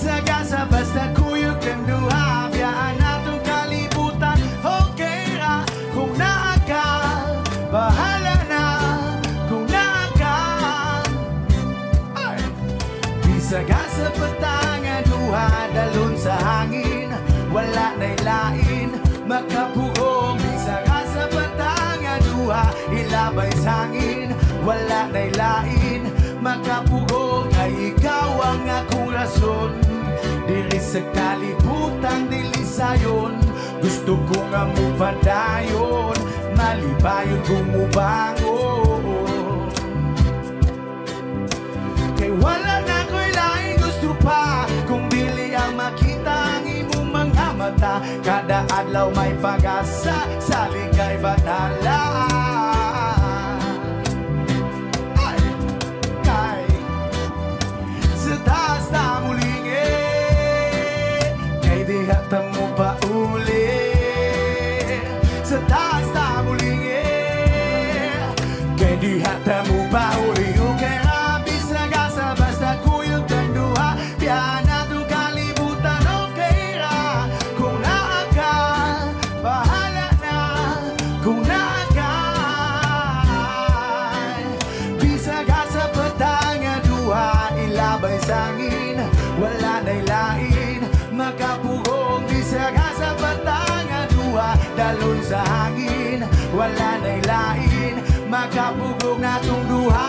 Bisag-asa basta kuyog kang duha, biyaan natong kalibutan. Okay ra kung naa ka, bahala na kung naa ka. Bisag-asa patangan duha, dalon sa hangin, wala na'y lain makapugong. Bisag-asa patangan duha, ilabay sa hangin, wala na'y lain makapugong. Ay ikaw ang akong rason, diri sa kalibutan dili sayon. Gusto ko nga mo padayon, malibayon kung mubangon. Kay wala na ko'y laing gusto pa, kung dili ang makita ang imong mga mata. Kada adlaw may pag-asa, sa ligay batala. Ay, kay sa taas na muling kay diha ta mo pa uli. Sa taas na muling kay diha ta mo pa uli. Okay ra bisag-asa basta kuyog kang duha, biyaan natong kalibutan. Okay ra kung naa ka, bahala na kung naa ka. Bisag-asa patangan duha, ilabay sa hangin, wala na'y lain makapugong. Bisag-asa patangan duha, dalon sa hangin, wala na'y lain makapugong natong duha.